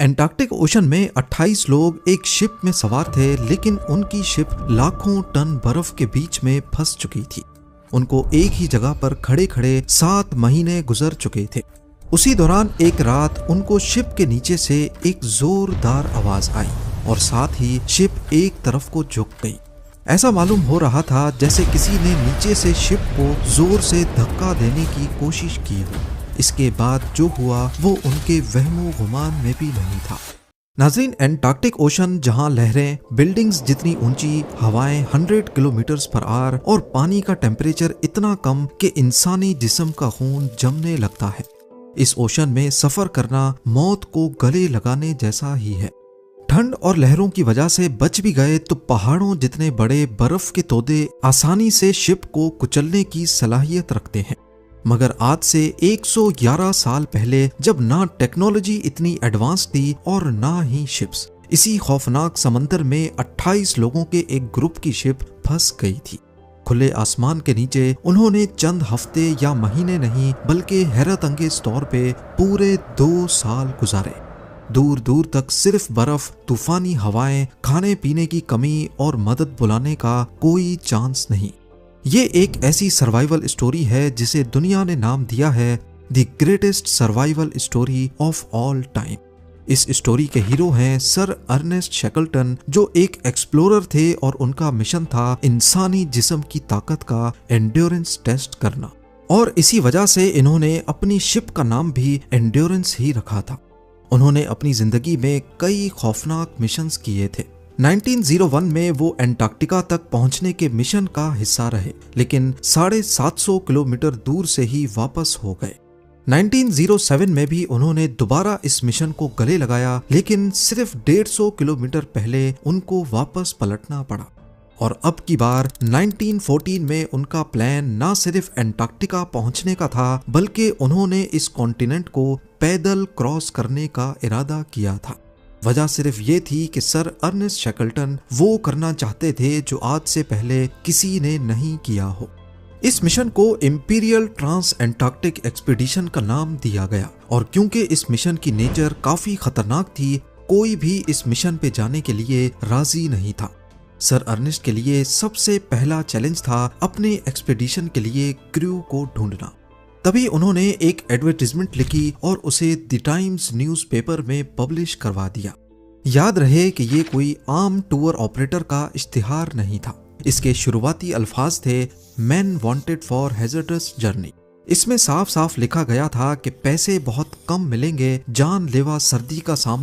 Antarctic ocean में 28 लोग एक शिप में सवार थे, लेकिन उनकी शिप लाखों टन बर्फ के बीच में फंस चुकी थी। उनको एक ही जगह पर खड़े खड़े 7 महीने गुजर चुके थे। उसी दौरान एक रात उनको शिप के नीचे से एक जोरदार आवाज आई और साथ ही शिप एक तरफ को झुक गई। ऐसा मालूम हो रहा था जैसे किसी ने नीचे से शिप को जोर से धक्का देने की कोशिश की हो। इसके बाद जो हुआ वो उनके वहमो गुमान में भी नहीं था। नाज़रीन, एंटार्क्टिक ओशन जहां लहरें बिल्डिंग्स जितनी ऊंची, हवाएं 100 किलोमीटर पर आवर और पानी का टेम्परेचर इतना कम कि इंसानी जिस्म का खून जमने लगता है, इस ओशन में सफर करना मौत को गले लगाने जैसा ही है। ठंड और लहरों की वजह से बच भी गए तो पहाड़ों जितने बड़े बर्फ के तोदे आसानी से शिप को कुचलने की सलाहियत रखते हैं। मगर आज से 111 साल पहले, जब ना टेक्नोलॉजी इतनी एडवांस थी और ना ही शिप्स, इसी खौफनाक समंदर में 28 लोगों के एक ग्रुप की शिप फंस गई थी। खुले आसमान के नीचे उन्होंने चंद हफ्ते या महीने नहीं बल्कि हैरत अंगेज तौर पे पूरे 2 साल गुजारे। दूर दूर तक सिर्फ बर्फ, तूफानी हवाएं, खाने पीने की कमी और मदद बुलाने का कोई चांस नहीं। ये एक ऐसी सर्वाइवल स्टोरी है जिसे दुनिया ने नाम दिया है the greatest survival story of all time. इस स्टोरी के हीरो हैं सर अर्नेस्ट शैकल्टन, जो एक एक्सप्लोरर थे और उनका मिशन था इंसानी जिस्म की ताकत का एंड्योरेंस टेस्ट करना, और इसी वजह से इन्होंने अपनी शिप का नाम भी एंड्योरेंस ही रखा था। उन्होंने अपनी जिंदगी में कई खौफनाक मिशंस किए थे। 1901 में वो एंटार्क्टिका तक पहुंचने के मिशन का हिस्सा रहे, लेकिन 750 किलोमीटर दूर से ही वापस हो गए। 1907 में भी उन्होंने दोबारा इस मिशन को गले लगाया, लेकिन सिर्फ 150 किलोमीटर पहले उनको वापस पलटना पड़ा। और अब की बार 1914 में उनका प्लान ना सिर्फ एंटार्क्टिका पहुंचने का था, बल्कि उन्होंने इस कॉन्टिनेंट को पैदल क्रॉस करने का इरादा किया था। वजह सिर्फ ये थी कि सर अर्नेस्ट शैकल्टन वो करना चाहते थे जो आज से पहले किसी ने नहीं किया हो। इस मिशन को इंपीरियल ट्रांस एंटार्क्टिक एक्सपीडिशन का नाम दिया गया, और क्योंकि इस मिशन की नेचर काफी खतरनाक थी, कोई भी इस मिशन पे जाने के लिए राजी नहीं था। सर अर्नेस्ट के लिए सबसे पहला चैलेंज था अपने एक्सपीडिशन के लिए क्रू को ढूंढना। तभी उन्होंने एक एडवर्टाइजमेंट लिखी और उसे द टाइम्स न्यूज़पेपर में पब्लिश करवा दिया। याद रहे कि ये कोई आम टूर ऑपरेटर का इश्तिहार नहीं था। इसके शुरुआती अल्फाज थे man wanted for hazardous journey. इसमें साफ साफ लिखा गया था कि पैसे बहुत कम मिलेंगे, जानलेवा सर्दी का सामना